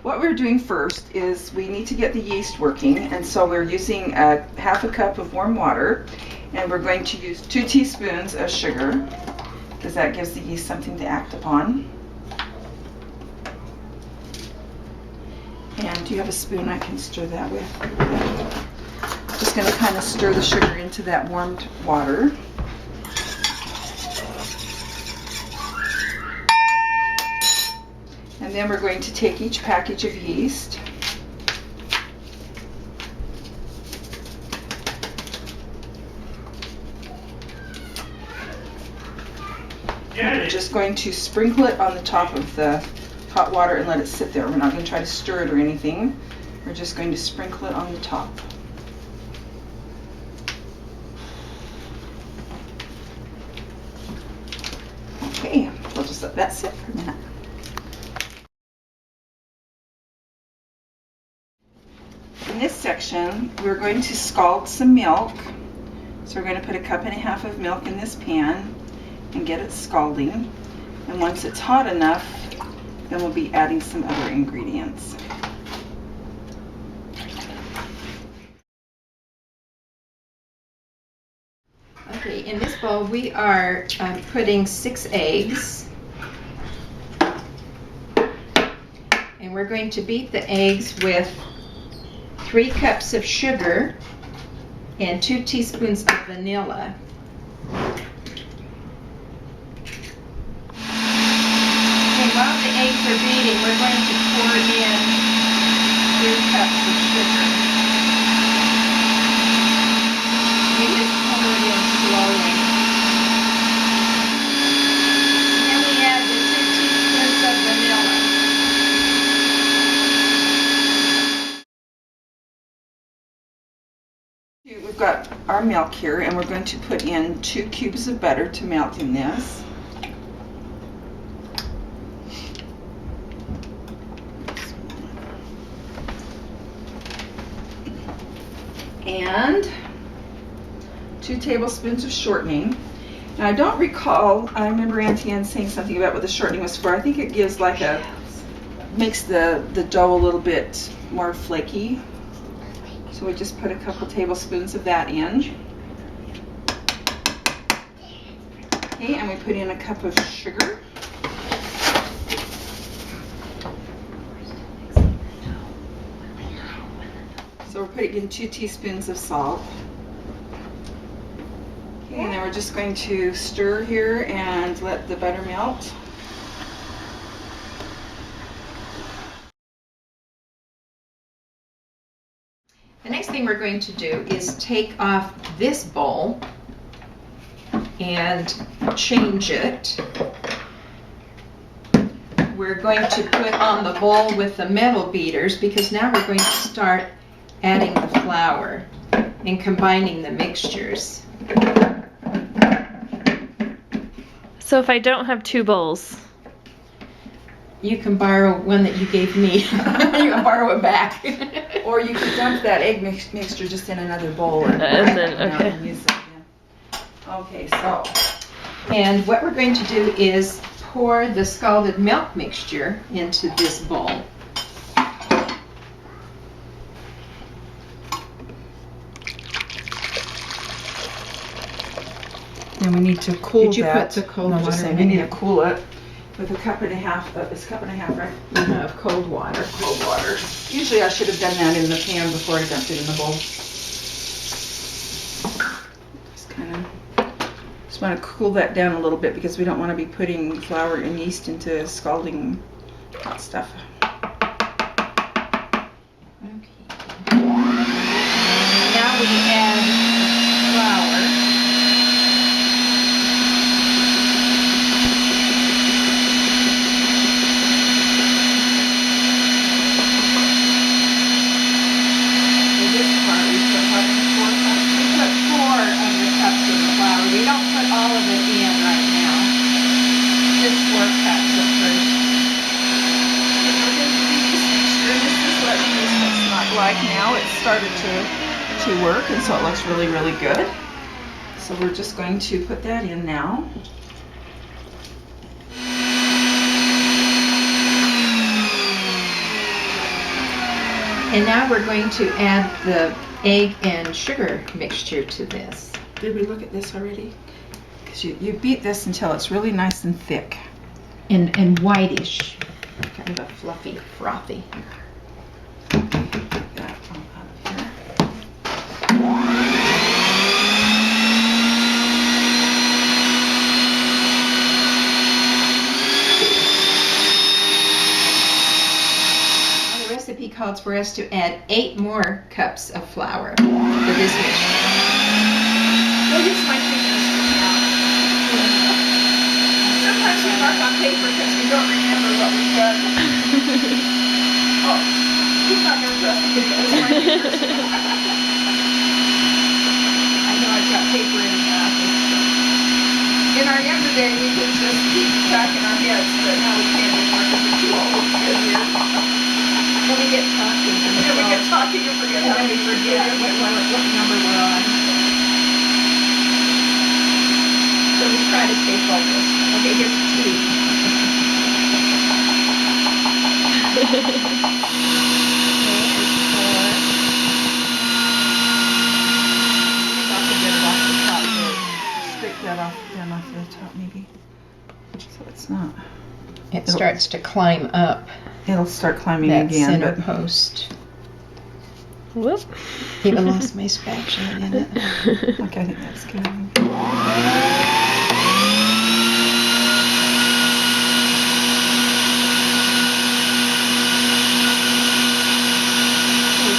What we're doing first is we need to get the yeast working, and so we're using a half a cup of warm water, and we're going to use 2 teaspoons of sugar because that gives the yeast something to act upon. And do you have a spoon I can stir that with? Yeah. Just going to kind of stir the sugar into that warmed water. And then we're going to take each package of yeast and we're just going to sprinkle it on the top of the hot water and let it sit there. We're not going to try to stir it or anything. We're just going to sprinkle it on the top. Okay, we'll just let that sit for a minute. In this section, we're going to scald some milk. So we're going to put 1.5 cups of milk in this pan and get it scalding. And once it's hot enough, then we'll be adding some other ingredients. Okay, in this bowl we are putting 6 eggs. And we're going to beat the eggs with 3 cups of sugar and 2 teaspoons of vanilla. And while the eggs are beating, we're going to pour in 3 cups of sugar. We just pour it in slowly. And then we add the 2 teaspoons of vanilla. We've got our milk here, and we're going to put in 2 cubes of butter to melt in this. And 2 tablespoons of shortening. Now I don't recall, I remember Auntie Ann saying something about what the shortening was for. I think it gives like makes the dough a little bit more flaky. So we just put a couple tablespoons of that in. Okay, and we put in 1 cup of sugar. So we're putting in 2 teaspoons of salt. Okay, and then we're just going to stir here and let the butter melt. The next thing we're going to do is take off this bowl and change it. We're going to put on the bowl with the metal beaters because now we're going to start adding the flour and combining the mixtures. So if I don't have 2 bowls, you can borrow one that you gave me. You can borrow it back. Or you could dump that egg mixture just in another bowl and then, okay. And use it again. Okay, so. And what we're going to do is pour the scalded milk mixture into this bowl. And we need to cool Did you that. put the cold No, just water saying, in we need it? to cool it with 1.5 cups. It's 1.5 cups, right? Of cold water. Cold water. Usually I should have done that in the pan before I dumped it in the bowl. Just want to cool that down a little bit because we don't want to be putting flour and yeast into scalding hot stuff. Okay. Now we add flour. For this part, we put 4 cups. We put 4 of the cups of the flour. We don't put all of it in right now. Just 4 cups at first. And we're going to do this mixture, and this is what the yeast looks like now. It's started to work, and so it looks really, really good. So we're just going to put that in now. And now we're going to add the egg and sugar mixture to this. Did we look at this already? Because you beat this until it's really nice and thick. And whitish. Kind of a fluffy, frothy. Get that all out of here. The recipe calls for us to add 8 more cups of flour to this mixture. We'll use my fingers now. Sometimes we mark on paper because we don't remember what we've done. Oh, he's not going to trust me because my fingers. I know I've got paper in the office. In our younger day, we could just keep track in our heads, but now we can't anymore because we're too old. When we get talking, And we get talking and forget how many we're doing, what number we're on. So we try to stay focused. Okay, here's 2. Stick that off the top maybe. So it's not. It starts to climb up It'll start climbing that again. center But post. Whoop. Even lost my spatula in it. okay, I think that's good.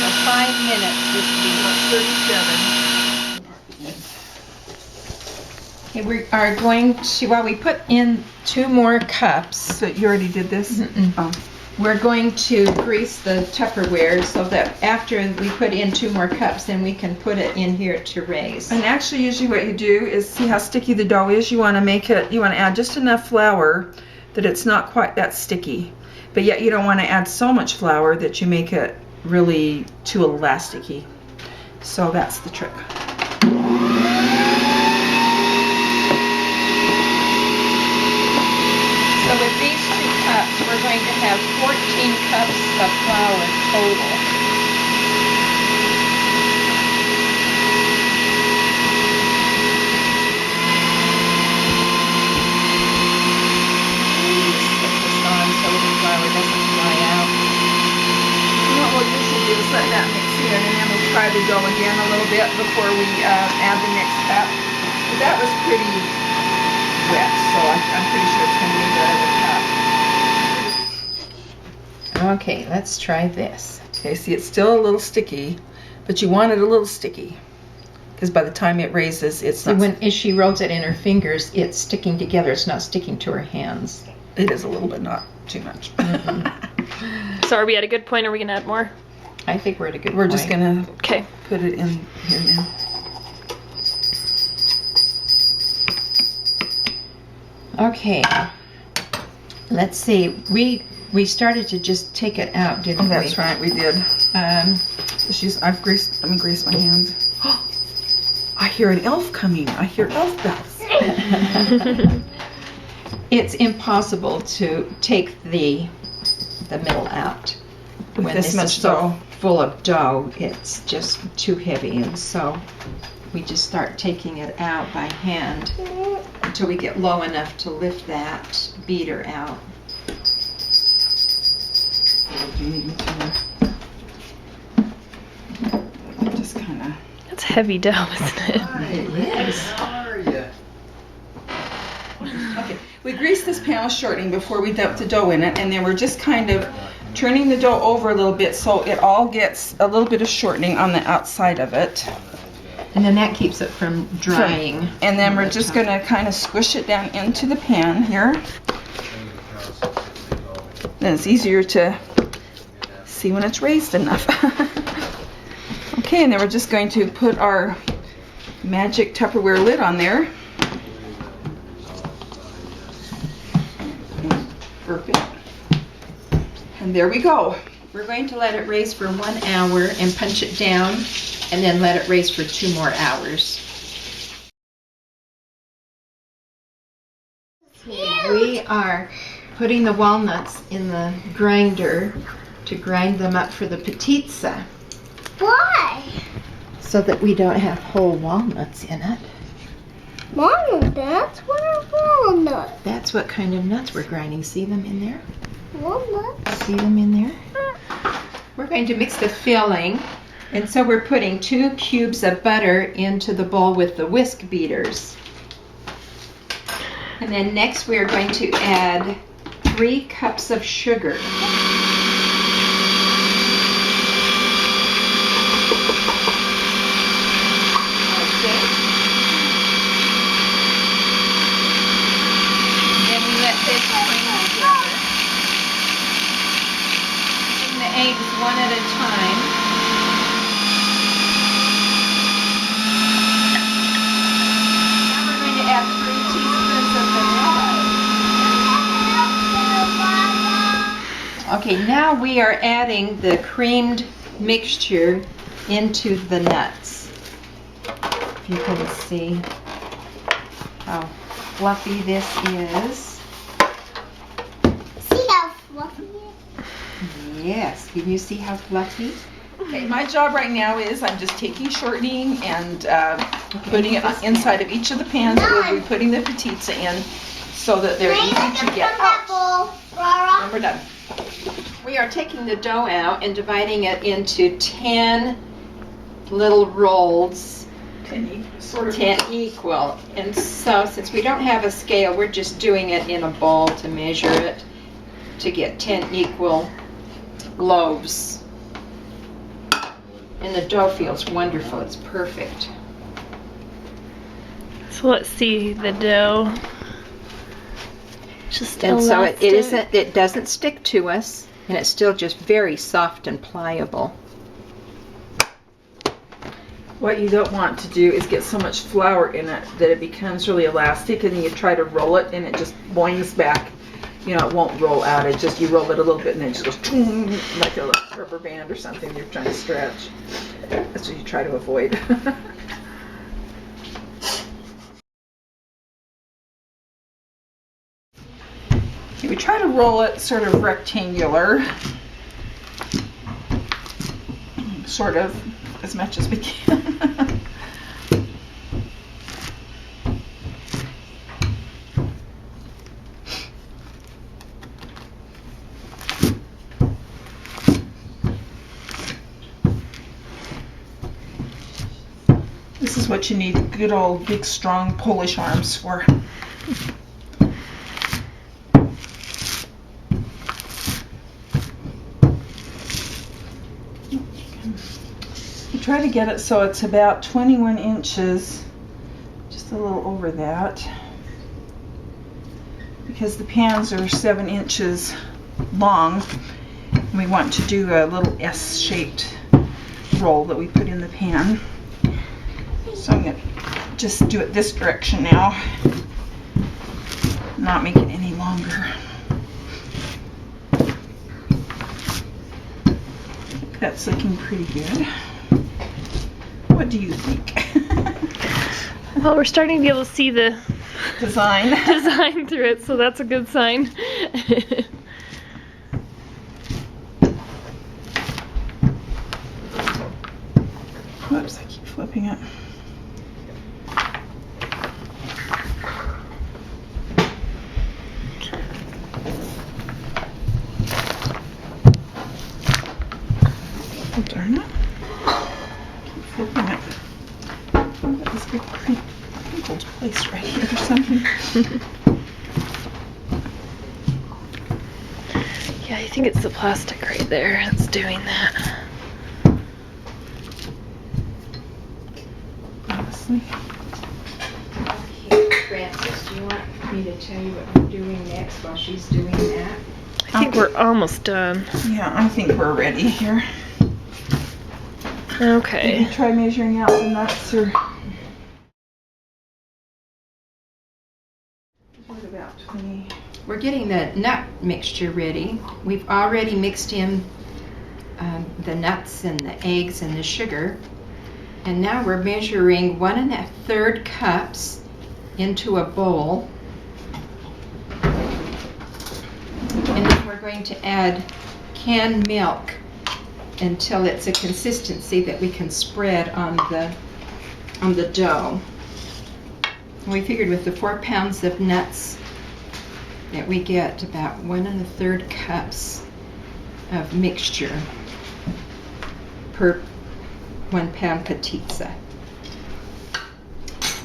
So 5 minutes this week. 37. Okay, we are going to, while we put in 2 more cups, So you already did this? Oh. we're going to grease the Tupperware so that after we put in 2 more cups, then we can put it in here to raise. And actually, usually what you do is see how sticky the dough is. You want to make it. You want to add just enough flour that it's not quite that sticky, but yet you don't want to add so much flour that you make it really too elasticy. So that's the trick. So with these 2 cups, we're going to have 14 cups of flour total. Put this on so the flour doesn't fly out. What we'll usually do is let that mix in, and then we'll try the dough again a little bit before we add the next cup. But that was pretty wet, so I'm pretty sure it's going to need another cup. Okay, let's try this. Okay, see, it's still a little sticky, but you want it a little sticky, because by the time it raises, it's See, not. when she rolls it in her fingers, it's sticking together. It's not sticking to her hands. It is a little bit, not too much. So are we at a good point? Are we gonna add more? I think we're at a good We're point. just gonna Okay. put it in here now. Okay. Let's see. We started to just take it out, didn't Oh, we? that's right, we did. I've greased. Let me grease my hands. I hear an elf coming. I hear elf bells. It's impossible to take the middle out. With when this this much is so dough. full of dough, it's just too heavy, and so we just start taking it out by hand until we get low enough to lift that beater out. Do you need me to? Just kind of. That's heavy dough, isn't it? It is. Okay, we grease this pan with shortening before we dump the dough in it, and then we're just kind of turning the dough over a little bit so it all gets a little bit of shortening on the outside of it. And then that keeps it from drying. And then we're just going to kind of squish it down into the pan here. Then it's easier to see when it's raised enough. Okay, and then we're just going to put our magic Tupperware lid on there. Perfect. And there we go. We're going to let it raise for 1 hour and punch it down, and then let it raise for 2 more hours. We are putting the walnuts in the grinder to grind them up for the potica. Why? So that we don't have whole walnuts in it. Walnuts? What are walnuts? That's what kind of nuts we're grinding. See them in there? Walnuts? See them in there? We're going to mix the filling. And so we're putting 2 cubes of butter into the bowl with the whisk beaters. And then next we are going to add 3 cups of sugar. Eggs one at a time. Now we're going to add 3 teaspoons of vanilla. Okay, now we are adding the creamed mixture into the nuts. If you can see how fluffy this is. See how fluffy it is? Yes, can you see how fluffy? Okay, my job right now is I'm just taking shortening and putting it inside of each of the pans that we'll be putting the potica in so that they're easy to get out. And we're done. We are taking the dough out and dividing it into 10 little rolls, 10 sort of. 10 equal. And so since we don't have a scale, we're just doing it in a bowl to measure it to get 10 equal loaves. And the dough feels wonderful. It's perfect. So let's see the dough. Just And so elastic. it doesn't stick to us, and it's still just very soft and pliable. What you don't want to do is get so much flour in it that it becomes really elastic, and then you try to roll it and it just boings back. You know, it won't roll out. It just, you roll it a little bit and then it just goes like a rubber band or something you're trying to stretch. That's what you try to avoid. We try to roll it sort of rectangular, sort of, as much as we can. This is what you need good old big strong Polish arms for. You try to get it so it's about 21 inches, just a little over that, because the pans are 7 inches long, and we want to do a little S-shaped roll that we put in the pan. So I'm going to just do it this direction now, not make it any longer. That's looking pretty good. What do you think? Well, we're starting to be able to see the Design. design through it, so that's a good sign. Whoops, I keep flipping it. Oh, darn it. Keep flipping it. Oh, that was a big crinkled place right here or something. Yeah, I think it's the plastic right there that's doing that. Honestly. Okay, Frances, do you want me to tell you what we're doing next while she's doing that? I think we're almost done. Yeah, I think we're ready here. Did you Okay. try measuring out the nuts or? What about 20? We're getting the nut mixture ready. We've already mixed in the nuts and the eggs and the sugar. And now we're measuring 1 1/3 cups into a bowl. And then we're going to add canned milk until it's a consistency that we can spread on the dough. We figured with the 4 pounds of nuts that we get about 1 1/3 cups of mixture per 1 pound potica.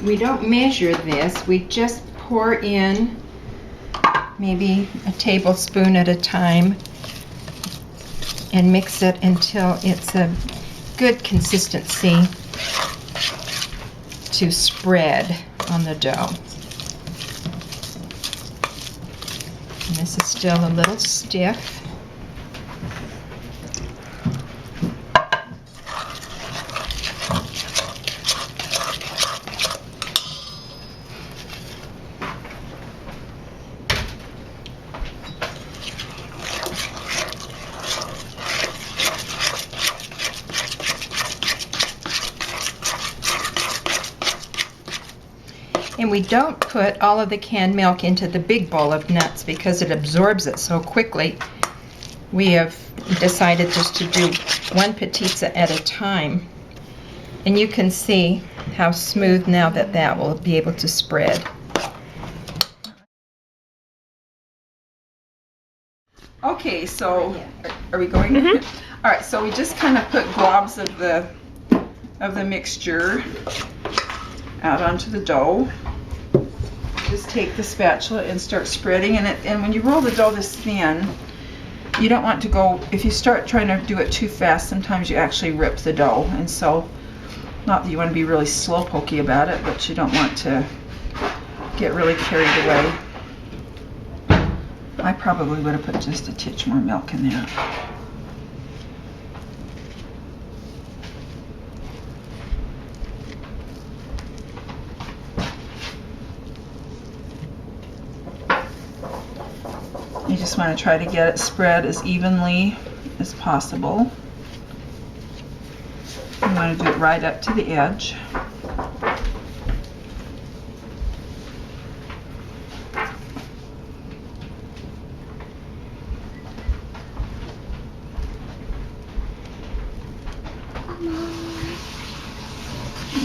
We don't measure this, we just pour in maybe a tablespoon at a time and mix it until it's a good consistency to spread on the dough. And this is still a little stiff. And we don't put all of the canned milk into the big bowl of nuts because it absorbs it so quickly. We have decided just to do 1 potica at a time. And you can see how smooth now that will be able to spread. Okay, so are we going? All right, so we just kind of put globs of the mixture out onto the dough. Just take the spatula and start spreading, and when you roll the dough this thin, you don't want to go, if you start trying to do it too fast, sometimes you actually rip the dough, and so, not that you want to be really slow pokey about it, but you don't want to get really carried away. I probably would have put just a titch more milk in there. You just want to try to get it spread as evenly as possible. You want to do it right up to the edge.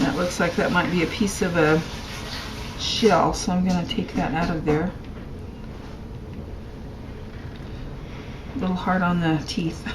That looks like that might be a piece of a shell, so I'm going to take that out of there. A little hard on the teeth.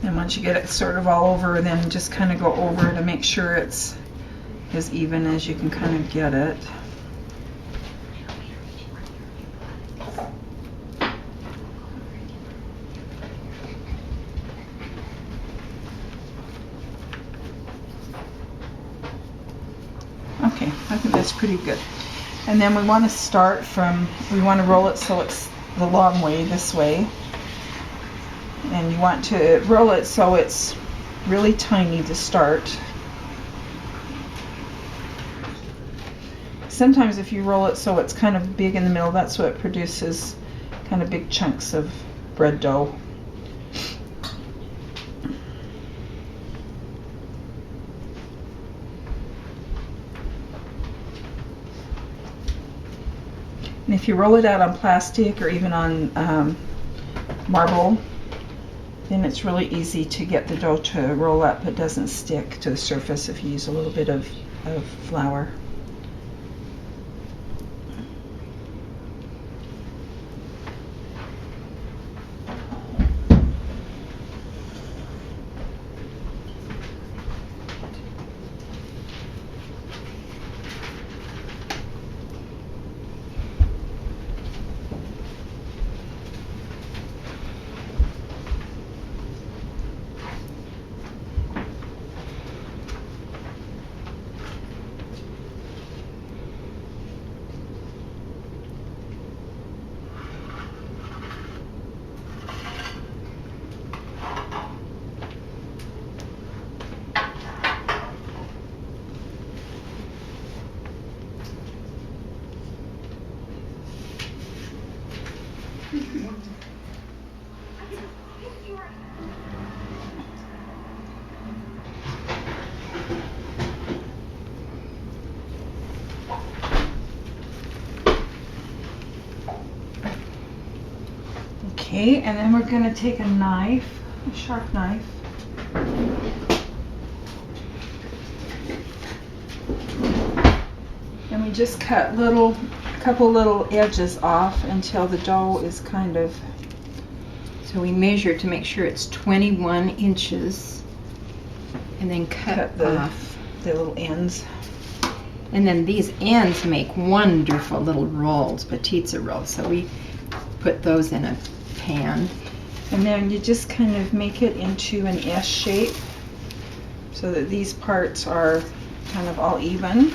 And once you get it sort of all over, then just kind of go over to make sure it's as even as you can kind of get it. Okay, I think that's pretty good. And then we want to start from, we want to roll it so it's the long way, this way. And you want to roll it so it's really tiny to start. Sometimes if you roll it so it's kind of big in the middle, that's what produces kind of big chunks of bread dough. And if you roll it out on plastic or even on marble, then it's really easy to get the dough to roll up. It doesn't stick to the surface if you use a little bit of flour. Okay, and then we're gonna take a knife, a sharp knife. And we just cut a couple little edges off until the dough is kind of. So we measure to make sure it's 21 inches and then cut off. The little ends. And then these ends make wonderful little rolls, potica rolls. So we put those in a pan. And then you just kind of make it into an S shape so that these parts are kind of all even.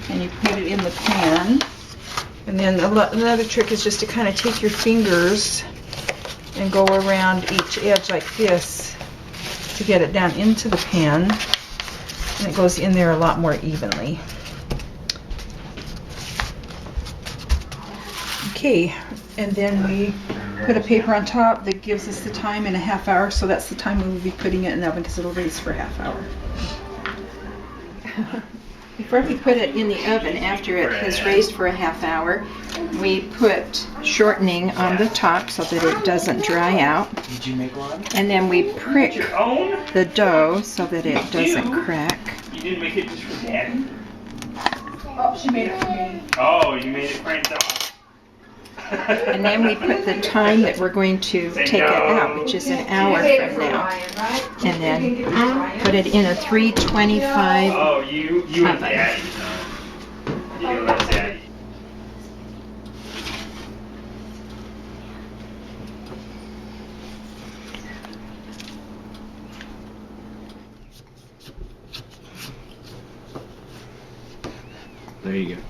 And you put it in the pan. And then another trick is just to kind of take your fingers and go around each edge like this to get it down into the pan. And it goes in there a lot more evenly. Okay, and then we put a paper on top that gives us the time in a half hour, so that's the time we will be putting it in the oven because it'll raise for a half hour. Before we put it in the oven, after it has raised for a half hour, we put shortening on the top so that it doesn't dry out. Did you make one? And then we prick Your own? the dough so that it doesn't crack. You didn't make it just for Daddy? Oh, she made it for me. Oh, you made it for himself. And then we put the time that we're going to take it out, which is an hour from now. And then put it in a 325. Oh, you and oven. Daddy. You and Daddy. There you go.